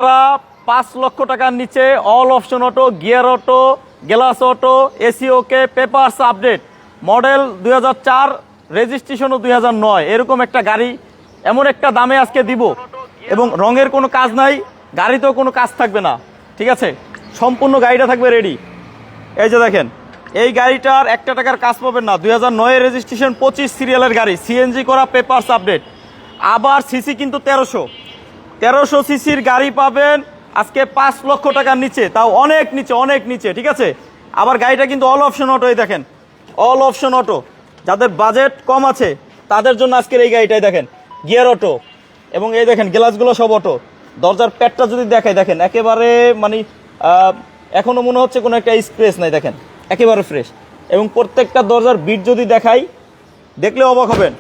5 লক্ষ টাকার নিচে all option auto, gear auto, glass auto, AC okay, papers update, model 2004, রেজিস্ট্রেশনও 2009, এরকম একটা গাড়ি এমন একটা দামে আজকে দিব। এবং রঙের কোনো কাজ নাই, গাড়িতেও কোনো কাজ থাকবে না, ঠিক আছে? সম্পূর্ণ গাড়িটা থাকবে রেডি। এই যে দেখেন, এই গাড়িটার 1 টাকার কাজ পাবেন না। 2009 রেজিস্ট্রেশন, 25 সিরিয়ালের গাড়ি, সিএনজি করা, পেপারস আপডেট। আবার সিসি কিন্তু 1300 সিসির গাড়ি পাবেন আজকে 5 লক্ষ টাকার নিচে, তাও অনেক নিচে, অনেক নিচে, ঠিক আছে? আবার গাড়িটা কিন্তু অল অপশন অটো। এই দেখেন, অল অপশন অটো। যাদের বাজেট কম আছে তাদের জন্য আজকের এই গাড়িটাই দেখেন, গিয়ার অটো। এবং এই দেখেন গ্লাসগুলো সব অটো। দরজার প্যাডটা যদি দেখাই, দেখেন একেবারে মানে এখনো মনে হচ্ছে কোনো একটা স্ক্র্যাচ নাই, দেখেন একেবারে ফ্রেশ। এবং প্রত্যেকটা দরজার বিট যদি দেখাই, দেখলে অবাক হবেন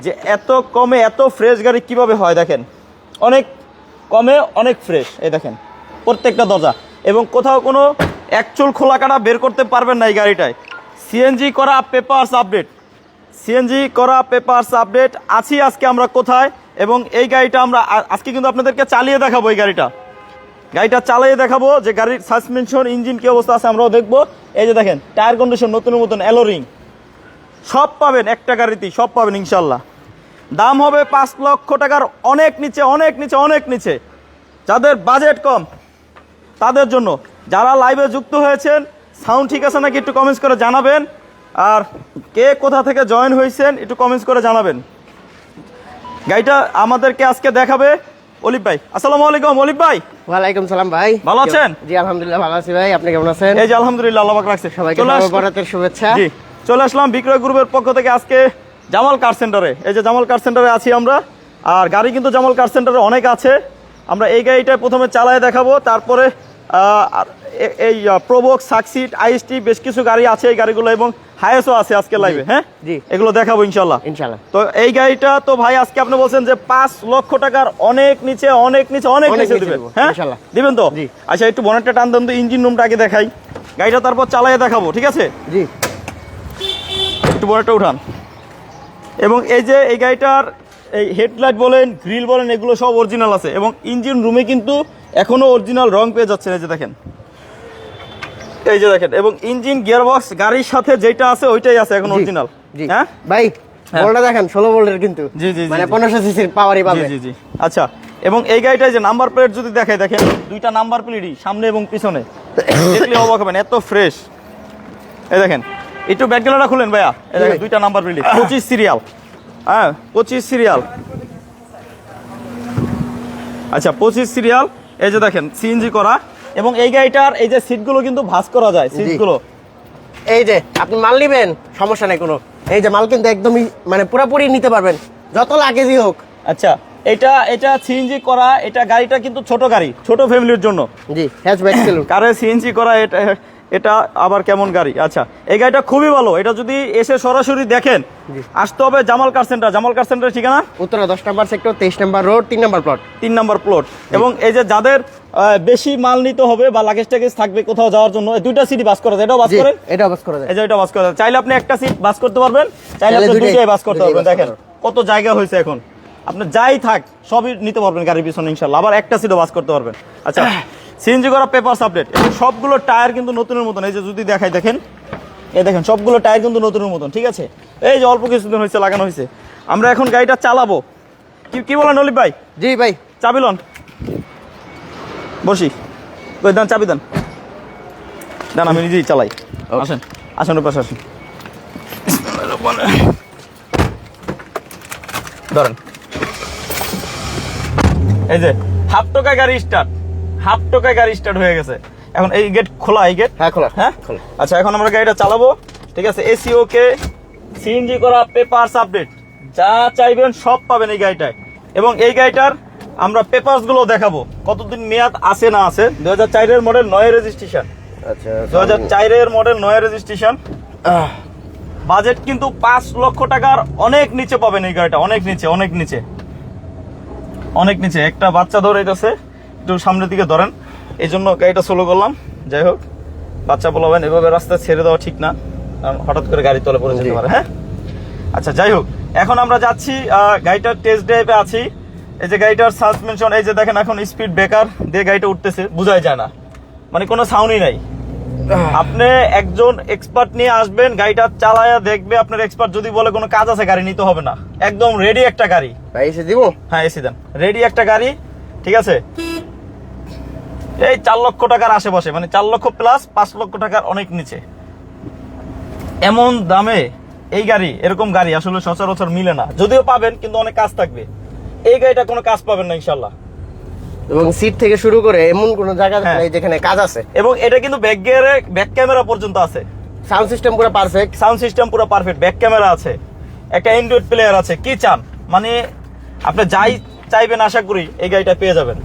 যে এত কমে এত ফ্রেশ গাড়ি কিভাবে হয়। দেখেন অনেক কমে অনেক ফ্রেশ। এই দেখেন প্রত্যেকটা দরজা, এবং কোথাও কোনো অ্যাকচুয়াল খোলা কাটা বের করতে পারবেন না এই গাড়িটায়। সিএনজি করা, পেপারস আপডেট, সিএনজি করা, পেপারস আপডেট। আছি আজকে আমরা কোথায়, এবং এই গাড়িটা আমরা আজকে কিন্তু আপনাদেরকে চালিয়ে দেখাবো। এই গাড়িটা চালিয়ে দেখাবো যে গাড়ির সাসপেনশন, ইঞ্জিন কি অবস্থা আছে আমরাও দেখবো। এই যে দেখেন টায়ার কন্ডিশন নতুনের মতন, অ্যালোরিং সব পাবেন, একটা গাড়িতেই সব পাবেন ইনশাল্লাহ। দাম হবে 5 লক্ষ টাকার অনেক নিচে, অনেক নিচে, অনেক নিচে। যাদের বাজেট কম তাদের জন্য। যারা লাইভে যুক্ত হয়েছেন, সাউন্ড ঠিক আছে নাকি একটু কমেন্টস করে জানাবেন। আর কে কোথা থেকে জয়েন হয়েছেন একটু কমেন্টস করে জানাবেন। গাড়িটা আমাদেরকে আজকে দেখাবে অলিভ ভাই। আসসালামু আলাইকুম অলিভ ভাই। ওয়ালাইকুম সালাম ভাই, ভালো আছেন? জি আলহামদুলিল্লাহ ভালো আছি ভাই, আপনি কেমন আছেন? এই যে আলহামদুলিল্লাহ, আল্লাহ পাক রাখছে। সবাইকে বরাতের শুভেচ্ছা। জি, চলে আসলাম বিক্রয় গ্রুপের পক্ষ থেকে আজকে জামাল কার সেন্টারে। এই যে জামাল কার সেন্টারে আছি আমরা, আর গাড়ি কিন্তু জামাল কার সেন্টারে অনেক আছে। আমরা এই গাড়িটা প্রথমে চালায় দেখাবো, তারপরে এই প্রোবক্স, সাকসিড, আইএসটি বেশ কিছু গাড়ি আছে এই গাড়িগুলো, এবং হাইএসও আছে আজকে লাইভে। হ্যাঁ জি, এগুলো দেখাবো ইনশাল্লাহ। তো এই গাড়িটা তো ভাই আজকে আপনি বলছেন যে 5 লক্ষ টাকার অনেক নিচে, অনেক নিচে, অনেক নিচে দিবেন। হ্যাঁ ইনশাল্লাহ দিবেন তো? জি। আচ্ছা একটু বনেটটা টান দেন তো, ইঞ্জিন রুমটা আগে দেখাই, গাড়িটা তারপর চালায় দেখাবো, ঠিক আছে? জি, একটু বনেটটা উঠান। এবং এই যে এই গাড়িটার এই হেডলাইট বলেন, গ্রিল বলেন, এগুলো সব অরিজিনাল আছে। এবং ইঞ্জিন রুমে কিন্তু এখনো অরিজিনাল রং পেয়ে যাচ্ছে। এই যে দেখেন, এই যে দেখেন, এবং ইঞ্জিন, গিয়ারবক্স গাড়ির সাথে যেটা আছে ওইটাই আছে এখন অরিজিনাল। হ্যাঁ ভাই, বলটা দেখেন 16 ভোল্টের কিন্তু। জি জি, মানে 1500 সিসির পাওয়ারই পাবে। জি জি। আচ্ছা, এবং এই গাড়িটায় যে নাম্বার প্লেট যদি দেখাই, দেখেন দুইটা নাম্বার প্লেটই সামনে এবং পিছনে, দেখলে অবাক হবেন এত ফ্রেশ। এই দেখেন, একটু ব্যাকগ্রাউন্ডটা খুলেন ভাইয়া। এই দেখেন দুইটা নাম্বার প্লেট, 25 সিরিয়াল। হ্যাঁ 25 সিরিয়াল। আচ্ছা 25 সিরিয়াল। এই যে দেখেন সিএনজি করা, এবং এই গাড়িটার এই যে সিটগুলো কিন্তু ভাঁজ করা যায়। সিটগুলো এই যে আপনি মাল নেবেন সমস্যা নেই কোনো, এই যে মাল কিন্তু একদমই মানে পুরোপুরি নিতে পারবেন যত লাগেজই হোক। আচ্ছা এটা সিএনজি করা, এটা গাড়িটা কিন্তু ছোট গাড়ি, ছোট ফ্যামিলির জন্য। জি, হ্যাচব্যাক সেলুন কারে সিএনজি করা, এটা আবার কেমন গাড়ি। আচ্ছা এই গাড়িটা খুবই ভালো। এটা যদি এসে সরাসরি দেখেন, আসতে হবে জামাল কার সেন্টার। জামাল কার সেন্টারের ঠিকানা উত্তরা 10 নম্বর সেক্টর, 23 নম্বর রোড, 3 নম্বর প্লট। 3 নম্বর প্লট। এবং এই যে যাদের বেশি মাল নিতে হবে বা লাগেজ টাগেজ থাকবে কোথাও যাওয়ার জন্য, দুইটা সিট বাস করা যায়। এটাও বাস করে, এটাও বাস করা যায়। এই যে এটা বাস করা যায়। চাইলে আপনি একটা সিট বাস করতে পারবেন, চাইলে আপনি দুইটাই বাস করতে পারবেন। দেখেন কত জায়গা হয়েছে এখন, আপনি যাই থাক সবই নিতে পারবেন গাড়ির পিছনে ইনশাআল্লাহ। আবার একটা সিটও বাস করতে পারবেন। আচ্ছা সিএনজি করা, পেপারস আপডেট, এবং সবগুলো টায়ার কিন্তু নতুনের মতন। এই যে যদি দেখাই, দেখেন এই দেখেন সবগুলো টায়ার কিন্তু নতুনের মতন, ঠিক আছে? এই যে অল্প কিছুদিন হয়েছে লাগানো হয়েছে। আমরা এখন গাড়িটা চালাবো। কি বলেন অলিভ ভাই? জি ভাই, চাবি লন, বসি কই দেন, চাবি দেন, দেন আমি নিজেই চালাই। আসেন আসেন, পাশে আসেন, ধরেন। এই যে হাফ টাকায় গাড়ি স্টার্ট, হাফ টাকায় গাড়ি স্টার্ট হয়ে গেছে। এখন এই গেট খোলা, এই গেট হ্যাঁ খোলা। হ্যাঁ খোলা। আচ্ছা এখন আমরা গাড়িটা চালাবো, ঠিক আছে? এসি ওকে, সিএনজি করা, পেপারস আপডেট, যা চাইবেন সব পাবেন এই গাড়িটায়। এবং এই গাড়িটার আমরা পেপারস গুলো দেখাবো, কতদিন মেয়াদ আছে না আছে। 2004 এর মডেল, 9 রেজিস্ট্রেশন। আচ্ছা 2004 এর মডেল, 9 রেজিস্ট্রেশন। বাজেট কিন্তু 5 লক্ষ টাকার অনেক নিচে পাবেন এই গাড়িটা, অনেক নিচে, অনেক নিচে, অনেক নিচে। একটা বাচ্চা ধরে যাচ্ছে, একটু সামনের দিকে ধরেন, এই জন্য গাড়িটা স্লো করলাম। যাই হোক, বাচ্চা বলবেন এভাবে রাস্তায় ছেড়ে দেওয়া ঠিক না, কারণ হঠাৎ করে গাড়ি তলে পড়ে যেতে পারে। হ্যাঁ আচ্ছা যাই হোক, এখন আমরা যাচ্ছি গাড়িটার টেস্ট ড্রাইভে আছি। এই যে গাড়িটার সাসপেনশন, এই যে দেখেন এখন স্পিড ব্রেকার দিয়ে গাড়িটা উঠতেছে, বোঝাই যায় না, মানে কোনো সাউন্ডই নাই। আপনি একজন এক্সপার্ট নিয়ে আসবেন, গাড়িটা চালায়া দেখবে, আপনার এক্সপার্ট যদি বলে কোনো কাজ আছে গাড়ি নিতে হবে না, একদম রেডি একটা গাড়ি। ভাই এসে দিব? হ্যাঁ এসি দেন, রেডি একটা গাড়ি, ঠিক আছে। এই 4 লক্ষ টাকার আশেপাশে, মানে 4 লক্ষ প্লাস 5 লক্ষ টাকার অনেক নিচে, এমন দামে এই গাড়ি, এরকম গাড়ি আসলে সচরাচর মিলে না, যদিও পাবেন কিন্তু অনেক কাজ থাকবে। এই গাড়িটা কোনো কাজ পাবেন না ইনশাল্লাহ। এবং সিট থেকে শুরু করে এমন কোন জায়গা নেই যেখানে কাজ আছে। এবং এটা কিন্তু ব্যাক গিয়ারে ব্যাক ক্যামেরা পর্যন্ত আছে, সাউন্ড সিস্টেম পুরো পারফেক্ট, সাউন্ড সিস্টেম পুরো পারফেক্ট, ব্যাক ক্যামেরা আছে, একটা অ্যান্ড্রয়েড প্লেয়ার আছে। কি চান, মানে আপনি যাই চাইবেন আশা করি এই গাড়িটা পেয়ে যাবেন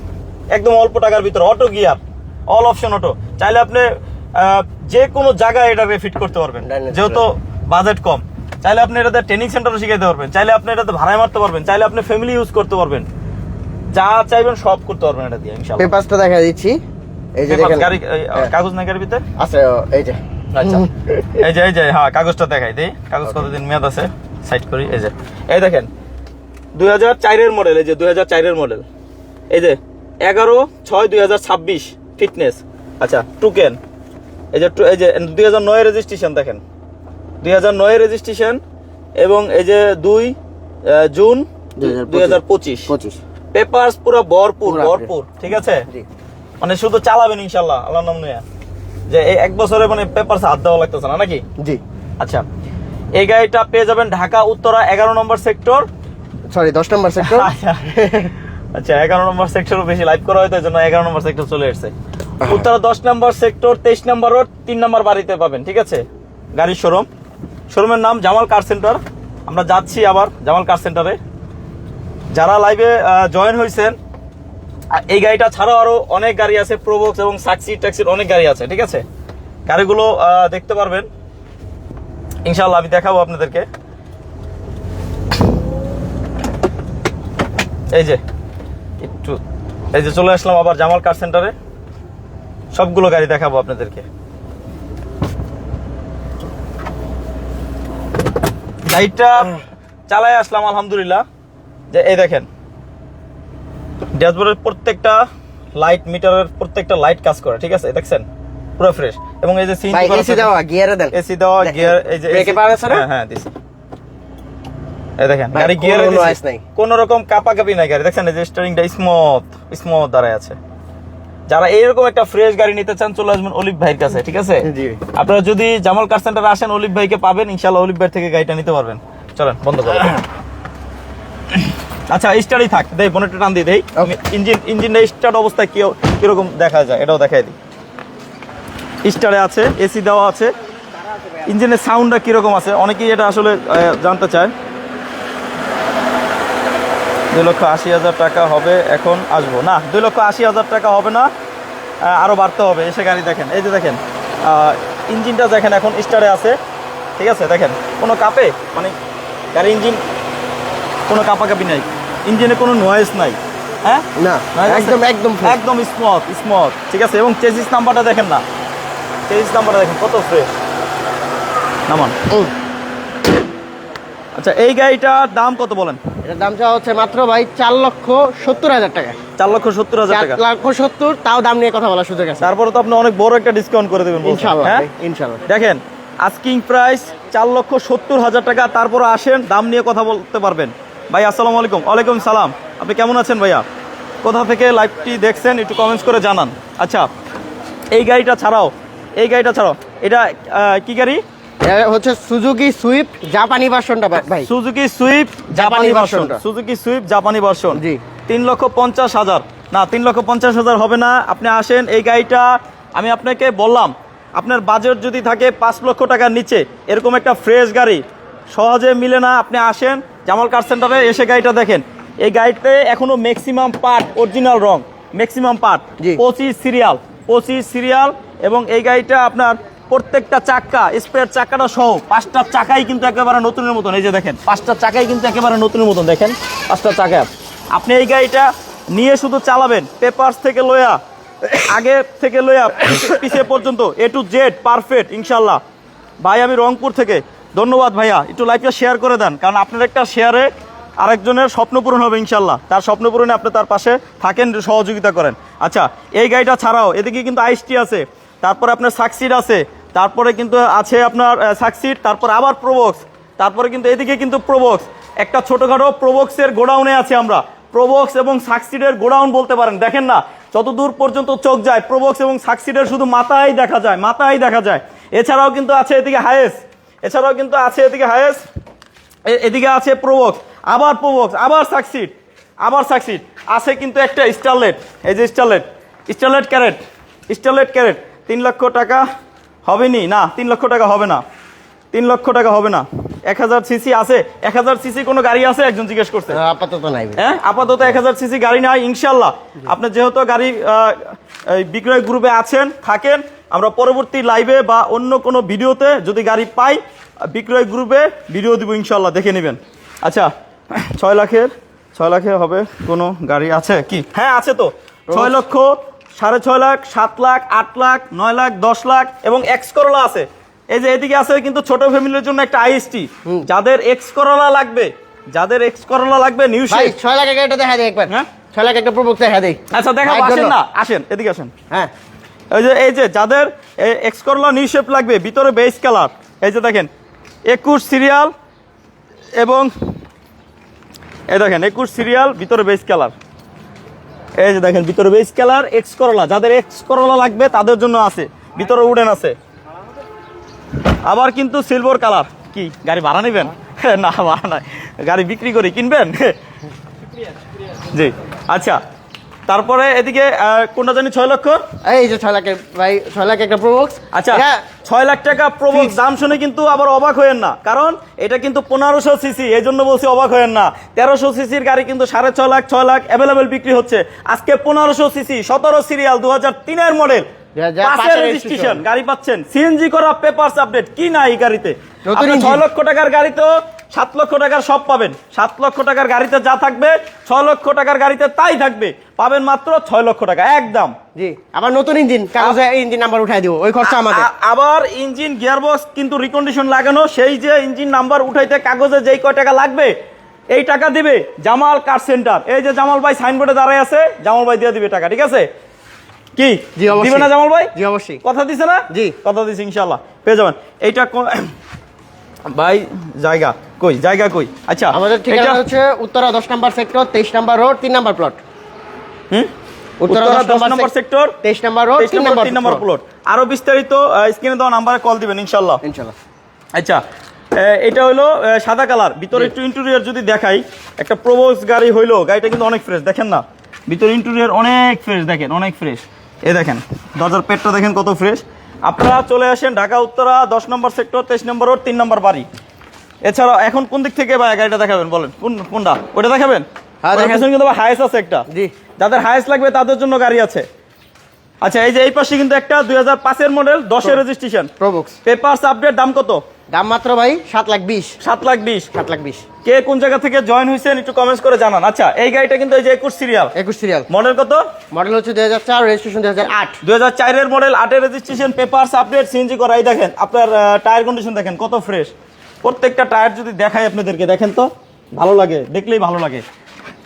একদম অল্প টাকার ভিতরে। Auto gear, all option auto, চাইলে আপনি যে কোনো জায়গায় এটা ফিট করতে পারবেন, যেহেতু বাজেট কম। চাইলে আপনি এটাতে ট্রেনিং সেন্টারও শিখাইতে পারবেন, চাইলে আপনি এটাতে ভাড়ায় মারতে পারবেন, চাইলে আপনি ফ্যামিলি ইউজ করতে পারবেন, যা চাইবেন সব করতে পারবেন এটা দিয়ে ইনশাআল্লাহ। পেপারসটা দেখা দিচ্ছি, এই যে দেখেন গাড়ি কাগজ নাই গাড়ির ভিতরে আছে, এই যে আচ্ছা এই যে হ্যাঁ কাগজটা দেখাই দেই, কাগজ কতদিন মেয়াদ আছে সাইড করি। এই দেখেন 2004 এর মডেল, এই যে 2004 এর মডেল, এই যে 11/6/2026 ফিটনেস। আচ্ছা টুকেন, এই যে 2009 এর রেজিস্ট্রেশন দেখেন, 2009 এর রেজিস্ট্রেশন, এবং এই যে 2 জুন 2025 পেপারস পুরো ভরপুর, ঠিক আছে। মানে শুধু চালাবেন ইনশাআল্লাহ আল্লাহর নাম নিয়ে, যে এই 1 বছরে মানে পেপারস হাত দেওয়া লাগতেছে না নাকি? জি। আচ্ছা এই গাড়িটা পেয়ে যাবেন ঢাকা উত্তরা 11 নম্বর সেক্টর, সরি 10 নম্বর সেক্টর। আচ্ছা 11 নম্বর সেক্টরও বেশি লাইভ করা হয়তো, এই জন্য 11 নম্বর সেক্টর চলে আসছে। উত্তরা 10 নম্বর সেক্টর, 23 নম্বর রোড, 3 নম্বর বাড়িতে পাবেন, ঠিক আছে। গাড়ির শোরুমের নাম জামাল কার সেন্টার। আমরা যাচ্ছি আবার জামাল কার সেন্টারে। যারা লাইভে জয়েন হয়েছেন, এই গাড়িটা ছাড়াও আরো অনেক গাড়ি আছে, প্রোবক্স এবং সাকসি ট্যাক্সির অনেক গাড়ি আছে, ঠিক আছে। গাড়িগুলো দেখতে পারবেন ইনশাআল্লাহ, আমি দেখাবো আপনাদেরকে। এই যে চলে আসলাম আবার জামাল কার সেন্টারে, সবগুলো গাড়ি দেখাবো আপনাদেরকে। গাড়িটা চালায় আসলাম আলহামদুলিল্লাহ। যে এই দেখেন ড্যাশবোর্ডের প্রত্যেকটা লাইট, মিটারের প্রত্যেকটা লাইট কাজ করে, ঠিক আছে, দেখছেন পুরো ফ্রেশ। এবং এই যে এসি দেওয়া, গিয়ারে দেন, এসি দেওয়া, গিয়ার, এই যে ব্রেকে পাওয়া আছে না? হ্যাঁ দিছি। এই দেখেন গাড়ি গিয়ারে দিছি, কোনো রকম কাপাকাপি নাই গাড়ি, দেখছেন এই যে স্টিয়ারিংটা স্মুথ দাঁড়ায় আছে। যারা এইরকম একটা ফ্রেশ গাড়ি নিতে চান চলে আসবেন অলিভ ভাইয়ের কাছে, ঠিক আছে। আপনারা যদি জামাল কার সেন্টারে আসেন অলিভ ভাইকে পাবেন ইনশাআল্লাহ, অলিভ ভাই থেকে গাড়িটা নিতে পারবেন। চলেন বন্ধ করো। আচ্ছা স্টার্টই থাক, দেই বনেটটা টান দিই, দেই ইঞ্জিনটা স্টার্ট অবস্থায় কিরকম দেখা যায় এটাও দেখাই দিই। স্টারে আছে, এসি দেওয়া আছে, ইঞ্জিনের সাউন্ডটা কিরকম আছে অনেকেই এটা আসলে জানতে চায়। 2,80,000 টাকা হবে, এখন আসবো না, 2,80,000 টাকা হবে না, আরো বাড়তে হবে। এসে গাড়ি দেখেন, এই যে দেখেন ইঞ্জিনটা দেখেন এখন স্টারে আছে, ঠিক আছে। দেখেন কোনো কাপে, মানে গাড়ি ইঞ্জিন কোনো কাপাকাপি নাই, ইঞ্জিনে কোনো নয়েজ নাই, হ্যাঁ না, একদম স্মুথ, ঠিক আছে। এবং চেসিস নাম্বারটা দেখেন না, চেসিস নাম্বারটা দেখেন কত ফ্রেশ। নামান। আচ্ছা এই গাড়িটার দাম কত বলেন? এটার দাম চাওয়া হচ্ছে মাত্র ভাই 4,70,000 টাকা। 4,70,000 টাকা, 4,70,000, তাও দাম নিয়ে কথা বলার সুযোগ আছে। তারপরে তো আপনি অনেক বড় একটা ডিসকাউন্ট করে দেবেন ইনশাআল্লাহ, হ্যাঁ ইনশাআল্লাহ। দেখেন আস্কিং প্রাইস 4,70,000 টাকা, তারপর আসেন দাম নিয়ে কথা বলতে পারবেন। ভাই আসসালামু আলাইকুম। ওয়ালাইকুম সালাম, আপনি কেমন আছেন ভাইয়া? কোথা থেকে লাইভটি দেখছেন একটু কমেন্টস করে জানান। আচ্ছা এই গাড়িটা ছাড়াও এটা কি গাড়ি? এটা হচ্ছে সুজুকি সুইফট জাপানি ভার্সনটা ভাই, সুজুকি সুইফট জাপানি ভার্সন, সুজুকি সুইফট জাপানি ভার্সন। জি। 3,50,000 না, 3,50,000 হবে না। আপনি আসেন, এই গাড়িটা আমি আপনাকে বললাম, আপনার বাজেট যদি থাকে 5 লক্ষ টাকার নিচে, এরকম একটা ফ্রেশ গাড়ি সহজে মিলে না। আপনি আসেন জামাল কার সেন্টারে, এসে গাড়িটা দেখেন। এই গাড়িতে এখনো ম্যাক্সিমাম পার্ট অরিজিনাল রং, ম্যাক্সিমাম পার্ট 25 সিরিয়াল। এবং এই গাড়িটা আপনার প্রত্যেকটা চাক্কা, স্পেয়ার চাক্কাটা সহ 5টা চাকাই কিন্তু একেবারে নতুনের মতন। এই যে দেখেন 5টা চাকাই কিন্তু একেবারে নতুনের মতন, দেখেন 5টা চাকা। আপনি এই গাড়িটা নিয়ে শুধু চালাবেন, পেপারস থেকে লয়া, আগে থেকে লয়া পিছে পর্যন্ত A to Z পারফেক্ট ইনশাল্লাহ। ভাই আমি রংপুর থেকে, ধন্যবাদ ভাইয়া, একটু লাইভটা শেয়ার করে দেন, কারণ আপনার একটা শেয়ারে আরেকজনের স্বপ্ন পূরণ হবে ইনশাল্লাহ। তার স্বপ্ন পূরণে আপনি তার পাশে থাকেন, সহযোগিতা করেন। আচ্ছা, এই গাড়িটা ছাড়াও এদিকে কিন্তু আইএসটি আছে, তারপরে আপনার সাকসিড আছে, তারপরে কিন্তু আছে আপনার সাকসিড, তারপর আবার প্রোবক্স, তারপরে কিন্তু এদিকে কিন্তু প্রোবক্স, একটা ছোটোখাটো প্রোবক্সের গোডাউনে আছে আমরা। প্রোবক্স এবং সাকসিডের গোডাউন বলতে পারেন। দেখেন না, যতদূর পর্যন্ত চোখ যায় প্রোবক্স এবং সাকসিডের শুধু মাথায় দেখা যায়, মাথায় দেখা যায়। এছাড়াও কিন্তু আছে এদিকে হায়েস, এছাড়াও কিন্তু আছে এদিকে হায়েস, এদিকে আছে প্রোবক্স, আবার প্রোবক্স, আবার সাকসিড, আবার সাকসিড আছে কিন্তু একটা স্টারলেট। এই যে starlet, starlet carat, starlet carat 3 লক্ষ টাকা হবেনি না, 3 লক্ষ টাকা হবে না, 3 লক্ষ টাকা হবে না। 1000 সিসি আছে, 1000 সিসি কোনো গাড়ি আছে একজন জিজ্ঞেস করছে। আপাতত নাই। হ্যাঁ, আপাতত 1000 সিসি গাড়ি নাই ইনশাল্লাহ। আপনি যেহেতু গাড়ি বিক্রয় গ্রুপে আছেন, থাকেন, আমরা পরবর্তী লাইভে বা অন্য কোনো ভিডিওতে যদি গাড়ি পাই বিক্রয় গ্রুপে ভিডিও দিব ইনশাল্লাহ, দেখে নেবেন। আচ্ছা, 6 লাখের হবে কোনো গাড়ি আছে কি? হ্যাঁ আছে তো, 6 লক্ষ, 6.5 লাখ, 7 লাখ, 8 লাখ, 9 লাখ, 10 লাখ এবং এক্স করলা আছে। এই যে এদিকে আছে কিন্তু ছোট ফ্যামিলির জন্য একটা আইএসটি, যাদের এক্স করলা লাগবে, যাদের এক্স করলা লাগবে নিউ ভাই শেপ। 6 লাখ এটা দেখা দেই একবার। হ্যাঁ, 6 লাখ একটা প্রোবক্স দেখা দেই। আচ্ছা দেখাবো, আসেন না, আসেন এদিকে আসেন। হ্যাঁ, এই যে যাদের এক্স করলা নিউ শেপ লাগবে, ভিতরে বেস কালার, এই যে দেখেন 21 সিরিয়াল এবং এই দেখেন 21 সিরিয়াল, ভিতরে বেস কালার, এই যে দেখেন ভিতরে বেস কালার এক্স করলা, যাদের এক্স করলা লাগবে তাদের জন্য আছে, ভিতরে উডেন আছে। আবার কিন্তু সিলভার কালার। কি গাড়ি ভাড়া নেবেন? না ভাড়া নাই, গাড়ি বিক্রি করি, কিনবেন? জি আচ্ছা, তারপরে এদিকে কোনটা জানি 6 লক্ষ, এই যে 6 লাখের ভাই, 6 লাখ একটা প্রোবক্স। আচ্ছা 6 লাখ টাকা প্রোবক্স দাম শুনে কিন্তু আবার অবাক হয়েন না, কারণ এটা কিন্তু 1500 সিসি, এই জন্য বলছি অবাক হয়েন না। 1300 সিসির গাড়ি কিন্তু 6.5 লাখ 6 লাখ অ্যাভেলেবেল বিক্রি হচ্ছে। আজকে 1500 সিসি 17 সিরিয়াল 2003 মডেল, 5 রেজিস্ট্রেশন গাড়ি পাচ্ছেন, সিএনজি করা, পেপারস আপডেট, কি না এই গাড়িতে। 6 লক্ষ টাকার গাড়ি তো 7 লক্ষ টাকার সব পাবেন। 7 লক্ষ টাকার গাড়িতে যা থাকবে 6 লক্ষ টাকার গাড়িতে তাই থাকবে, পাবেন মাত্র 6 লক্ষ টাকা একদম। জি, আবার নতুন ইঞ্জিন, কাগজে ইঞ্জিন নাম্বার উঠাই দিব, ওই খরচা আমাদের। আবার ইঞ্জিন গিয়ারবক্স কিন্তু রিকন্ডিশন লাগানো, সেই যে ইঞ্জিন নাম্বার উঠাইতে কাগজে যেই কয় টাকা লাগবে এই টাকা দিবে জামাল কার সেন্টার। এই যে জামাল ভাই সাইনবোর্ডে দাঁড়ায় আছে, জামাল ভাই দিয়ে দিবে টাকা, ঠিক আছে? কি জি অবশ্যই দিবে না জামাল ভাই? জি অবশ্যই, কথা দিছে না? জি কথা দিছে, ইনশাআল্লাহ পেয়ে যাবেন। এইটা ভাই জায়গা কই, জায়গা কই? আচ্ছা আমাদের ঠিকানা হচ্ছে উত্তরা 10 নম্বর সেক্টর 23 নম্বর রোড 3 নম্বর প্লট। উত্তরা 10 নম্বর সেক্টর 23 নম্বর রোড 3 নম্বর প্লট। আরো বিস্তারিত স্ক্রিনে দেওয়া নাম্বারে কল দিবেন ইনশাআল্লাহ। আচ্ছা, এটা হলো সাদা কালার, ভিতরে একটু ইন্টেরিয়র যদি দেখাই, একটা প্রোবক্স গাড়ি হইলো, গাড়িটা কিন্তু অনেক ফ্রেশ, দেখেন না ভিতরে ইন্টেরিয়র অনেক ফ্রেশ, দেখেন অনেক ফ্রেশ। এই দেখেন দরজার পেটটা দেখেন কত ফ্রেশ। আপনারা চলে আসেন ঢাকা উত্তরা 10 নম্বর সেক্টর 23 নম্বর রোড 3 নম্বর বাড়ি। এছাড়া এখন কোন দিক থেকে ভাই গাড়িটা দেখাবেন বলেন, কোনটা? ওটা দেখাবেন? হ্যাঁ দেখেন, কিন্তু হাইস আছে একটা, জি যাদের হাইস লাগবে তাদের জন্য গাড়ি আছে। আচ্ছা, এই যে এই পাশে কিন্তু একটা 2005 এর মডেল 10 এর রেজিস্ট্রেশন প্রোবক্স, পেপারস আপডেট, দাম কত? দাম মাত্র ভাই 7,20,000। 7,20,000। 7,20,000। কে কোন জায়গা থেকে জয়েন হয়েছেন একটু কমেন্টস করে জানান। আচ্ছা, এই গাড়িটা কিন্তু এই যে 21 সিরিয়াল, মডেল কত? মডেল হচ্ছে 2004, রেজিস্ট্রেশন 2008। 2004 এর মডেল, 8 এর রেজিস্ট্রেশন, পেপারস আপডেট, সিএনজি করা। এই দেখেন আপনার টায়ার কন্ডিশন দেখেন কত ফ্রেশ। প্রত্যেকটা টায়ার যদি দেখাই আপনাদেরকে, দেখেন তো ভালো লাগে, দেখলেই ভালো লাগে।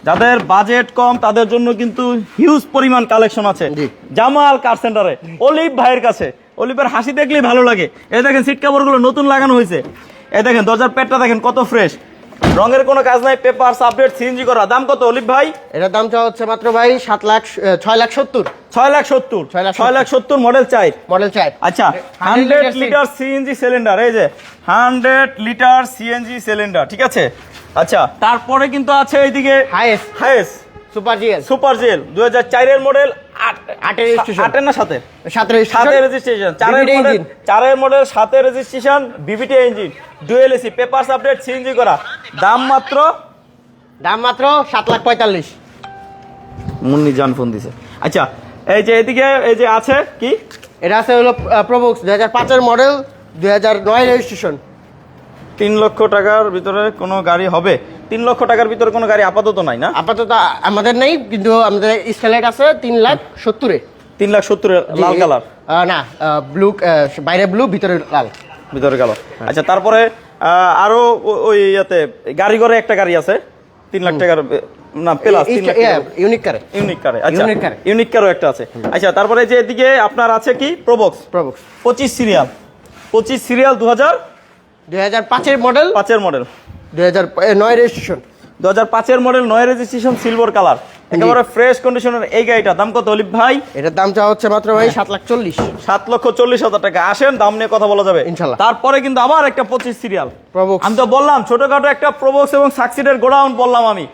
যাদের বাজেট কম তাদের জন্য কিন্তু হিউজ পরিমাণ কালেকশন আছে জামাল কার সেন্টারে, অলিভ ভাইয়ের কাছে। অলিভের হাসি দেখলেই ভালো লাগে। এই দেখেন সিট কভারগুলো নতুন লাগানো হয়েছে, এই দেখেন দরজার পেটটা দেখেন কত ফ্রেশ, রঙের কোনো কাজ নাই, পেপারস আপডেট, সিএনজি করা। দাম কত অলিভ ভাই? এটার দাম চাওয়া হচ্ছে মাত্র ভাই 6,70,000। 6,70,000 মডেল চাই, মডেল চাই। আচ্ছা, 100 লিটার সিএনজি সিলিন্ডার, এই যে 100 লিটার সিএনজি সিলিন্ডার, ঠিক আছে। আচ্ছা, তারপরে কিন্তু আছে এইদিকে হাইস সুপার জেল 2004 এর মডেল, 8 এর রেজিস্ট্রেশন, 8 এর না 7 এর? 7 এর রেজিস্ট্রেশন, 4 এর মডেল, 7 এর registration, BBT engine, dual AC, papers update, CNG করা। দাম মাত্র 7,45,000। মুন্নি জান ফোন দিছে। আচ্ছা, এই যে এদিকে এই যে আছে কি, এটা আছে হলো প্রোবক্স 2005 এর মডেল, 2009 রেজিস্ট্রেশন। 3 লক্ষ টাকার ভিতরে কোনো গাড়ি হবে? 3 লক্ষ টাকার ভিতরে কোনো গাড়ি আপাতত নাই না? আপাতত আমাদের নেই, কিন্তু আমাদের স্টাইলেট আছে 3,70,000 3,70,000 লাল কালার, না ব্লু, বাইরে ব্লু ভিতরে লাল, ভিতরে কালো। আচ্ছা, তারপরে আরো ওই ইয়াতে গাড়ি ঘরে একটা গাড়ি আছে 3 লাখ টাকার না প্লাস 3 লাখ টাকা ইউনিক কারে আচ্ছা ইউনিক কারও একটা আছে আচ্ছা তারপরে যে এদিকে আপনার আছে কি প্রবক্স 25 সিরিয়াল 2005 এর মডেল 5 এর মডেল 2009 রেজিস্ট্রেশন 2005 এর মডেল 9 রেজিস্ট্রেশন সিলভার কালার একেবারে ফ্রেশ কন্ডিশনের এই গাড়িটা দাম কত অলিভ ভাই? এটার দাম চা হচ্ছে মাত্র ভাই 7,40,000 7,40,000 টাকা। আসেন দাম নিয়ে কথা বলা যাবে ইনশাআল্লাহ। তারপরে কিন্তু আবার একটা 25 সিরিয়াল প্রবক্স আমি তো বললাম ছোটখাটো একটা প্রবক্স এবং সাকসিডের গোডাউন বললাম আমি।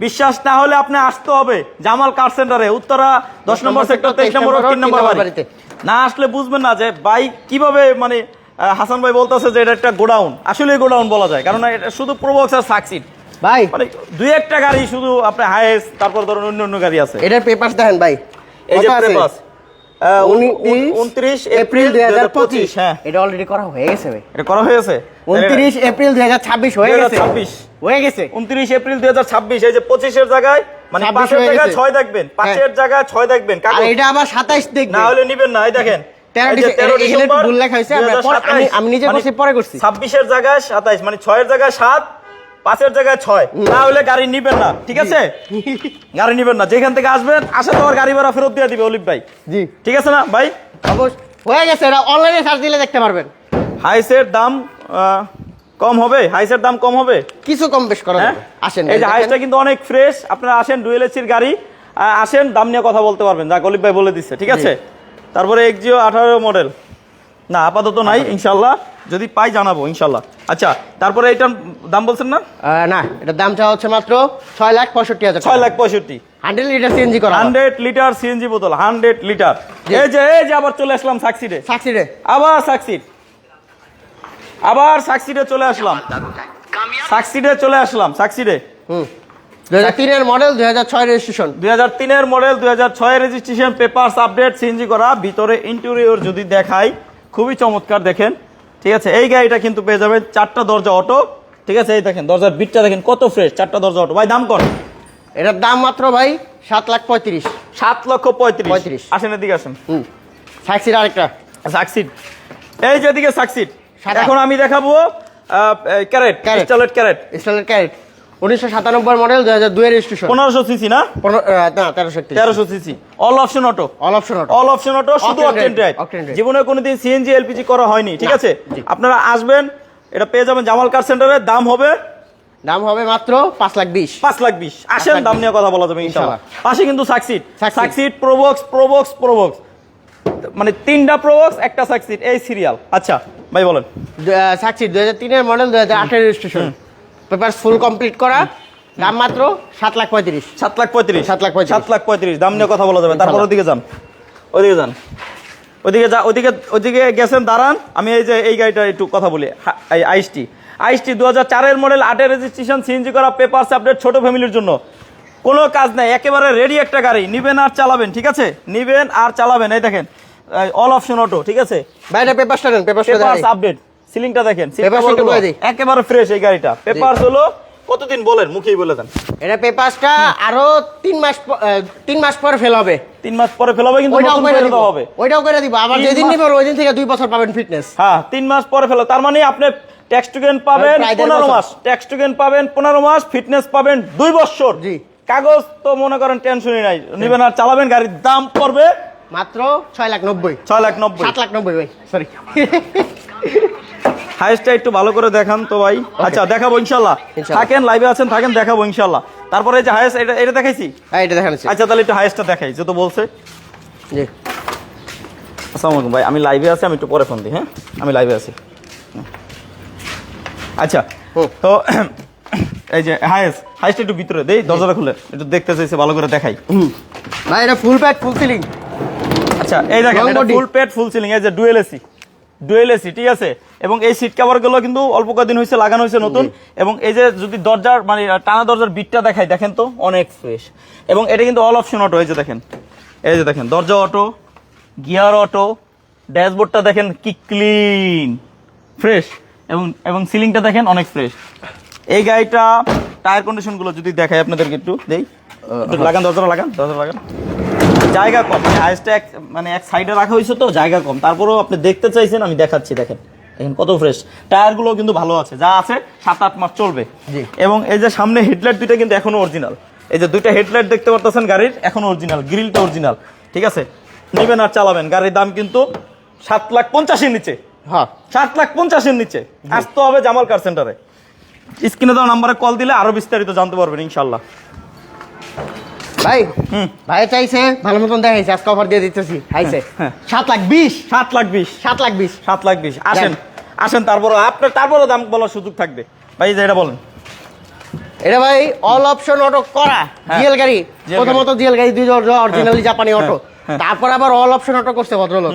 বিশ্বাস না হলে আপনি আসতে হবে জামাল কার সেন্টারে, উত্তরা 10 নম্বর সেক্টর 23 নম্বর 3 নম্বর বাড়িতে। না আসলে বুঝবেন না যে ভাই কিভাবে মানে হাসান ভাই বলতেছে যে এটা একটা গোডাউন, আসলে গোডাউন বলা যায় কারণ এটা শুধু প্রবক্স আর সাকসিড ভাই, মানে দুই একটা গাড়ি শুধু আপনার হাইস, তারপর ধরুন অন্য গাড়ি আছে। এটার পেপারস দেখেন ভাই, এই যে পেপারস 29 এপ্রিল 2025 হ্যাঁ এটা অলরেডি করা হয়ে গেছে ভাই, এটা করা হয়েছে 29 এপ্রিল 2026 হয়ে গেছে 29 এপ্রিল 2026 এই যে 25 এর জায়গায় মানে 5 এর জায়গায় 6 দেখবেন, 5 এর জায়গায় 6 দেখবেন আর এটা আবার 27 দেখবেন, না হলে নেবেন না। এই দেখেন 13 ডিসেম্বর ভুল লেখা হয়েছে, আমি নিজে বসে পরে করছি। 26 এর জায়গায় 27 মানে 6 এর জায়গায় 7, 5 এর জায়গায় 6, না হলে গাড়ি নিবেন না, ঠিক আছে? গাড়ি নিবেন না, যেখান থেকে আসবেন আসা তো আর গাড়ি ভাড়া ফেরত দিয়ে দিবে অলিভ ভাই। জি ঠিক আছে না ভাই? অবশ্যই হয়ে গেছে, এটা অনলাইনে সার্চ দিলে দেখতে পারবেন। হাইসের দাম কম হবে, হাইসের দাম কম হবে, কিছু কম বেশ করা যাবে। আসেন, এই যে হাইসটা কিন্তু অনেক ফ্রেশ, আপনারা আসেন ডুয়েল এসির গাড়ি, আসেন দাম নিয়ে কথা বলতে পারবেন, যা অলিভ ভাই বলে দিচ্ছে, ঠিক আছে? তারপরে এক্সিও 18 মডেল না আপাতত নাই, ইনশাল্লাহ যদি পাই জানাবো ইনশাল্লাহ। আচ্ছা তারপরে এইটার দাম বলছেন না? না এটার দাম চাওয়া হচ্ছে মাত্র 6,65,000 6,65,000 100 লিটার সিএনজি করা, 100 লিটার সিএনজি বোতল 100 লিটার। এই যে আবার চলে আসলাম সাকসিডে, আবার সাকসিডে চলে আসলাম, সাকসিডে 2003 এর মডেল 2006 রেজিস্ট্রেশন, 2003 এর model 2006 registration, papers update, CNG করা, ভিতরে ইন্টেরিয়র যদি দেখাই খুবই চমৎকার দেখেন, ঠিক আছে? এই গাড়িটা কিন্তু পেয়ে যাবেন 4টা দরজা অটো, ঠিক আছে? এই দেখেন দরজার বিটটা দেখেন কত ফ্রেশ, 4টা দরজা অটো। ভাই দাম কত? এটার দাম মাত্র ভাই 7,35,000 7,35,000। আসেন এদিকে আসেন, সাকসিড আরেকটা সাকসিড, এই যে এদিকে সাকসিড। এখন আমি দেখাবো ক্যারেট, স্টারলেট ক্যারেট, 1997 মডেল 2002 এর রেজিস্ট্রেশন, 1500 সিসি না? না 1300 সিসি, অল অপশন অটো, শুধু অকটেন ড্রাইভ। জীবনে কোনোদিন সিএনজি এলপিজি করা হয়নি, ঠিক আছে? আপনারা আসবেন, এটা পেয়ে যাবেন জামাল কার সেন্টারে, দাম হবে মাত্র 5,20,000। আসেন দাম নিয়ে কথা বলা যাবে ইনশাআল্লাহ। পাশে কিন্তু সাকসিড প্রবক্স মানে 3টা প্রবক্স একটা সাকসিড, এই সিরিয়াল। আচ্ছা ভাই বলেন। সাকসিড 2003 এর মডেল 2008 এর রেজিস্ট্রেশন, পেপারস ফুল কমপ্লিট করা, দাম মাত্র 7,35,000। 7,35,000 দাম নিয়ে কথা বলা যাবে। তারপর ওদিকে গেছেন, দাঁড়ান আমি এই গাড়িটা একটু কথা বলি। আইএসটি 2004 এর মডেল, 8 এর রেজিস্ট্রেশন, সিএনজি করা, পেপারস আপডেট, ছোট ফ্যামিলির জন্য কোনো কাজ নাই, একেবারে রেডি একটা গাড়ি, নিবেন আর চালাবেন, ঠিক আছে? নিবেন আর চালাবেন। এই দেখেন অল অপশন অটো, ঠিক আছে? ভাইটা পেপারসটা নেন, পেপারস আপডেট, সিলিংটা দেখেন, পেপারস একেবারে ফ্রেশ এই গাড়িটা। পেপারস হলো কতদিন বলেন, মুখেই বলে দেন। এটা পেপারসটা আরো 3 মাস পরে ফেল হবে, 3 মাস পরে ফেল হবে, কিন্তু ওইটাও করে দিব। আবার যেদিন নিবেন ওই দিন থেকে 2 বছর পাবেন ফিটনেস। হ্যাঁ 3 মাস পরে ফেল, তার মানে আপনি ট্যাক্স টুকেন পাবেন 15 মাস, ফিটনেস পাবেন 2 বছর। জি, কাগজ তো মনে করেন টেনশনই নাই, নিবেন আর চালাবেন, গাড়ির দাম পড়বে মাত্র 6,90,000 7,90,000 ভাই, সরি। হাইস্টটা একটু ভালো করে দেখান তো ভাই। আচ্ছা দেখাবো ইনশাআল্লাহ, থাকেন লাইভে আছেন, থাকেন, দেখাবো ইনশাআল্লাহ। তারপরে যে হাইস্ট এটা দেখাইছি, হ্যাঁ এটা দেখাচ্ছি। আচ্ছা তাহলে একটু হাইস্টটা দেখাই, যে তো বলছে। জি আসসালামু আলাইকুম ভাই, আমি লাইভে আছি, আমি একটু পরে ফোন দিই। হ্যাঁ আমি লাইভে আছি। আচ্ছা তো এই যে হাইস্ট একটু ভিতরে দেই, দরজাটা খুলে একটু দেখতে চাইছে, ভালো করে দেখাই ভাই। এটা ফুল প্যাড ফুল সিলিং। আচ্ছা এই দেখেন এটা ফুল প্যাড ফুল সিলিং, এই যে ডুয়েল এসি, ঠিক আছে? এবং এই সিট কভার গুলো কিন্তু অল্প কদিন হয়েছে লাগানো হয়েছে নতুন। এবং এই যে যদি দরজার মানে টানা দরজার বিটটা দেখাই, দেখেন তো অনেক ফ্রেশ। এবং এটা কিন্তু অল অপশন অটো, এই যে দেখেন দরজা অটো, গিয়ার অটো, ড্যাশবোর্ডটা দেখেন কি ক্লিন ফ্রেশ, এবং সিলিংটা দেখেন অনেক ফ্রেশ। এই গাড়িটা টায়ার কন্ডিশন গুলো যদি দেখাই আপনাদেরকে, একটু দেই, লাগান দরজাটা লাগান, জায়গা কম, হাইস্টটা মানে এক সাইডে রাখা হয়েছে তো জায়গা কম, তারপরেও আপনি দেখতে চাইছেন, আমি দেখাচ্ছি। দেখেন দেখেন কত ফ্রেশ, টায়ারগুলো কিন্তু ভালো আছে, যা আছে 7-8 মাস চলবে। জি। এবং এই যে সামনে হেডলাইট দুইটা কিন্তু এখনো অরিজিনাল, এই যে দুইটা হেডলাইট দেখতে পারতেছেন গাড়ির এখনো অরিজিনাল, গ্রিলটা অরিজিনাল, ঠিক আছে। নেবেন আর চালাবেন, গাড়ির দাম কিন্তু 7,50,000 নিচে, হ্যাঁ 7,50,000 নিচে। আসতে হবে জামাল কার সেন্টারে, স্ক্রিনে দেওয়া নাম্বারে কল দিলে আরো বিস্তারিত জানতে পারবেন ইনশাল্লাহ। ভাই ভাই চাইছে ভালো মতন দেখাইছে, আজকে অফার দিয়ে দিতেছি, হাইছে 7,20,000 7,20,000 7,20,000 7,20,000 আসেন আসেন, তারপরে আপনার তারপরে দাম বলার সুযোগ থাকবে ভাই, যে এটা বলেন। এটা ভাই অল অপশন অটো করা জিএল গাড়ি, GL প্রথমত জিএল গাড়ি দুই অরিজিনালি জাপানি অটো, হ্যাঁ। তারপর আবার অল অপশন অটো করছে ভদ্রলোক,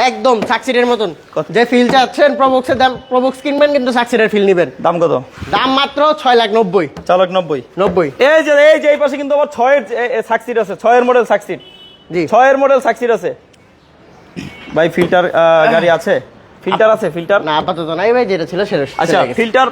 একদম সাকসিডের মতন। কত? যে ফিল চাচ্ছেন প্রবক্সের দাম, প্রবক্স কিনবেন কিন্তু সাকসিডের ফিল নেবেন। দাম কত? দাম মাত্র 6,90,000 4,90,000। 90। এই যে এই পাশে কিন্তু আবার 6 এর সাকসিড আছে, 6 এর মডেল সাকসিড, জি 6 এর মডেল সাকসিড আছে ভাই। ফিল্টার গাড়ি আছে, ফিল্টার আছে, ফিল্টার না আপাতত নাই ভাই, যেটা ছিল সেটা আচ্ছা। ফিল্টার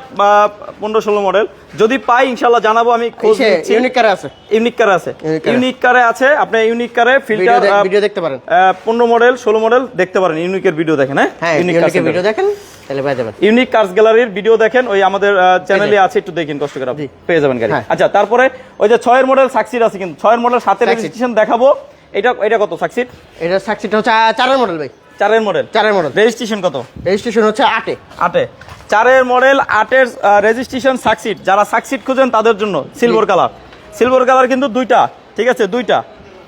15-16 মডেল যদি পাই ইনশাআল্লাহ জানাবো, আমি খোঁজ নিচ্ছি। ইউনিক কার আছে, ইউনিক কারে আছে, Unique car ইউনিক কারে আছে। আপনি ইউনিক কারে ফিল্টার ভিডিও দেখতে পারেন, 15 মডেল 16 মডেল দেখতে পারেন, ইউনিকের ভিডিও দেখেন। হ্যাঁ ইউনিকের ভিডিও দেখেন তাহলে পেয়ে যাবেন। ইউনিক কার্স গ্যালারির ভিডিও দেখেন, ওই আমাদের চ্যানেলে আছে, একটু দেখেন কষ্ট করে, আপনি পেয়ে যাবেন গাড়ি। হ্যাঁ। আচ্ছা, তারপরে ওই যে 6 এর মডেল সাকসিড আছে, কিন্তু 6 এর মডেল 7 এর Succeed। রেজিস্ট্রেশন দেখাবো। এটা কত সাকসিড? এটা সাকসিড হচ্ছে 4 এর মডেল ভাই, 4 এর মডেল। 4 এর মডেল রেজিস্ট্রেশন কত? রেজিস্ট্রেশন হচ্ছে 8 8 4 এর মডেল 8 এর রেজিস্ট্রেশন সাকসিড। যারা সাকসিড খুঁজেন তাদের জন্য সিলভার কালার, সিলভার কালার কিন্তু দুইটা, ঠিক আছে,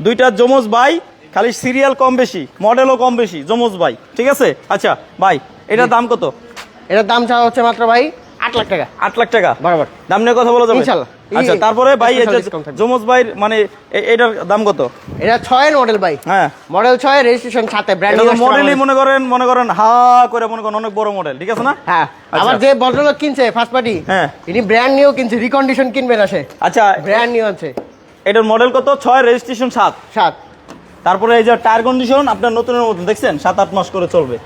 দুইটা জমজ ভাই, খালি সিরিয়াল কম বেশি, মডেলও কম বেশি, জমজ ভাই, ঠিক আছে। আচ্ছা ভাই, এটার দাম কত? এটার দাম চাওয়া হচ্ছে মাত্র ভাই 8 লাখ টাকা। 8 লাখ টাকা বরাবর দাম নিয়ে কথা বলা যাবে ইনশাআল্লাহ। আচ্ছা, তারপরে ভাই এই যে discount থাকবে। জমজ ভাইয়ের মানে এটার দাম কত? এটা 6 এর মডেল ভাই, হ্যাঁ মডেল 6 রেজিস্ট্রেশন 7 ব্র্যান্ড নিউ মডেলই মনে করেন হা করে মনে করেন অনেক বড় মডেল, ঠিক আছে না? হ্যাঁ আচ্ছা। আবার যে ভদ্রলোক কিনছে ফার্স্ট পার্টি, হ্যাঁ ইনি ব্র্যান্ড নিউ কিনছে, রিকন্ডিশন কিনবেন আসে, আচ্ছা, ব্র্যান্ড নিউ আছে এটার মডেল কত? 6 রেজিস্ট্রেশন 7। 7। তারপরে এই যে টায়ার কন্ডিশন আপনার নতুনের মতন দেখছেন, 7-8 মাস করে চলবে।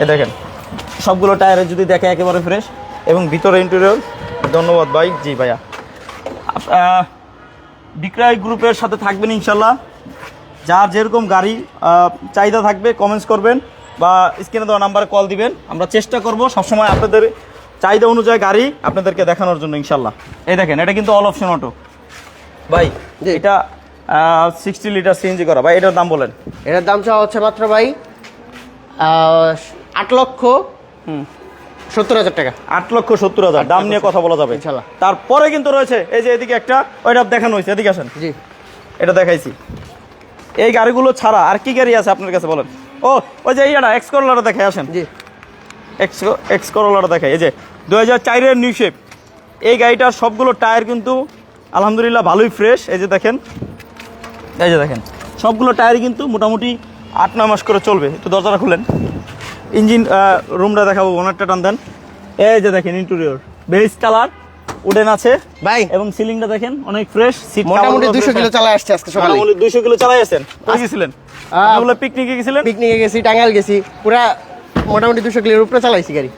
এই দেখেন সবগুলো টায়ারে যদি দেখে একেবারে ফ্রেশ, এবং ভিতরে ইন্টেরিয়র। ধন্যবাদ ভাই। জি ভাইয়া, বিক্রয় গ্রুপের সাথে থাকবেন ইনশাল্লাহ। যার যেরকম গাড়ি চাহিদা থাকবে কমেন্টস করবেন বা স্ক্রিনে দেওয়া নাম্বারে কল দিবেন, আমরা চেষ্টা করব সবসময় আপনাদের চাহিদা অনুযায়ী গাড়ি আপনাদেরকে দেখানোর জন্য ইনশাল্লাহ। এই দেখেন এটা কিন্তু অল অপশন অটো ভাই, এটা 60 লিটার সিএনজি করা ভাই। এটার দাম বলেন। এটার দাম চাওয়া হচ্ছে মাত্র ভাই 8,70,000 টাকা। 8,70,000 দাম নিয়ে কথা বলা যাবে ইনশাআল্লাহ। তারপরে কিন্তু রয়েছে এই যে এদিকে একটা, ওইটা দেখানো হয়েছে, এদিকে আসেন, জি এটা দেখাইছি। এই গাড়িগুলো ছাড়া আর কি গাড়ি আছে আপনার কাছে বলেন? ও ওই যে এইটা এক্স করোলাটা দেখাই, আসেন জি এক্স করোলাটা দেখাই। এই যে 2004 এর নিউ শেপ, এই গাড়িটার সবগুলো টায়ার কিন্তু আলহামদুলিল্লাহ ভালোই ফ্রেশ। এই যে দেখেন সবগুলো টায়ারই কিন্তু মোটামুটি 8-9 মাস করে চলবে। একটু দরজাটা খুলেন, ইঞ্জিন রুমটা দেখাবো, ওনারটা টান দেন। এই যে দেখেন ইন্টেরিয়র বেজ কালার, উডেন আছে ভাই, এবং সিলিংটা দেখেন অনেক ফ্রেশ। সিট মোটামুটি 200 কিলো চালায় আসছে আজকে সকালে। মোটামুটি 200 কিলো চালাই আছেন। কই গেছিলেন? বলে পিকনিকে গেছিলেন? পিকনিকে গেছি, টাঙ্গাইল গেছি, পুরা মোটামুটি 200 কিলোর উপরে চালাইছি গাড়ি।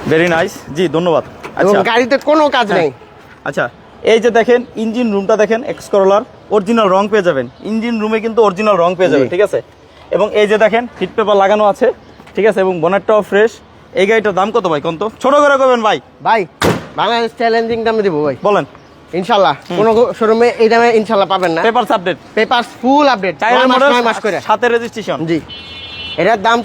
ভেরি নাইস, জি ধন্যবাদ। এবং আচ্ছা গাড়িতে কোনো কাজ নেই। আচ্ছা, এই যে দেখেন ইঞ্জিন রুমটা দেখেন, এক্স করোলার অরিজিনাল রং পেয়ে যাবেন, ইঞ্জিন রুমে কিন্তু অরিজিনাল রং পেয়ে যাবেন, ঠিক আছে। এবং এই যে দেখেন হিট পেপার লাগানো আছে, ঠিক আছে, এবং বনেটটাও ফ্রেশ। এই গাড়িটার দাম কত ভাই? কত ছোট করে করবেন ভাই? ভাই বাংলাদেশ চ্যালেঞ্জিং দামে দেবো ভাই বলেন। ইনশাআল্লাহ, কোনো শোরুমে এই দামে ইনশাআল্লাহ পাবেন না। Papers update, papers full update, 9 মাস করে, 7 রেজিস্ট্রেশন। জি এটার দাম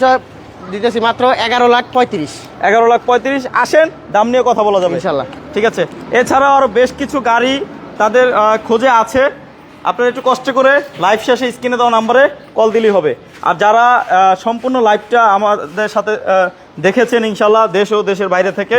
দিতেছি মাত্র 11,35,000। 11,35,000 আসেন, দাম নিয়ে কথা বলা যাবে ইনশাআল্লাহ, ঠিক আছে। এছাড়াও আরও বেশ কিছু গাড়ি তাদের খোঁজে আছে, আপনারা একটু কষ্ট করে লাইভ শেষে স্ক্রিনে দেওয়া নাম্বারে কল দিলেই হবে। আর যারা সম্পূর্ণ লাইভটা আমাদের সাথে দেখেছেন ইনশাল্লাহ, দেশ ও দেশের বাইরে থেকে,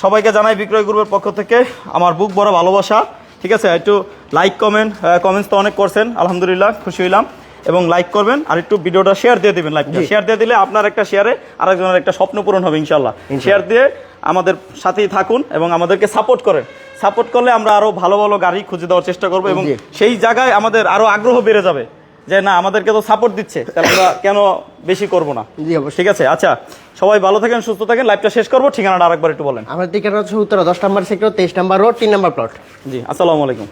সবাইকে জানাই বিক্রয় গ্রুপের পক্ষ থেকে আমার বুক ভরা ভালোবাসা, ঠিক আছে। একটু লাইক কমেন্টস তো অনেক করছেন, আলহামদুলিল্লাহ খুশি হইলাম। এবং লাইক করবেন আর একটু ভিডিওটা শেয়ার দিয়ে দিবেন। লাইভটা শেয়ার দিয়ে দিলে আপনার একটা শেয়ারে আরেকজনের একটা স্বপ্ন পূরণ হবে ইনশাল্লাহ। শেয়ার দিয়ে আমাদের সাথেই থাকুন এবং আমাদেরকে সাপোর্ট করেন। সাপোর্ট করলে আমরা আরো ভালো ভালো গাড়ি খুঁজে দেওয়ার চেষ্টা করবো, এবং সেই জায়গায় আমাদের আরো আগ্রহ বেড়ে যাবে যে না, আমাদেরকে তো সাপোর্ট দিচ্ছে, তাহলে আমরা কেন বেশি করবো না। ঠিক আছে, আচ্ছা সবাই ভালো থাকেন, সুস্থ থাকেন। লাইভটা শেষ করবো, ঠিকানাটা আরেকবার একটু বলেন। আমার ঠিকানা হচ্ছে উত্তরা 10 নম্বর সেক্টর 23 নম্বর রোড 3 নম্বর প্লট। জি, আসসালামু আলাইকুম।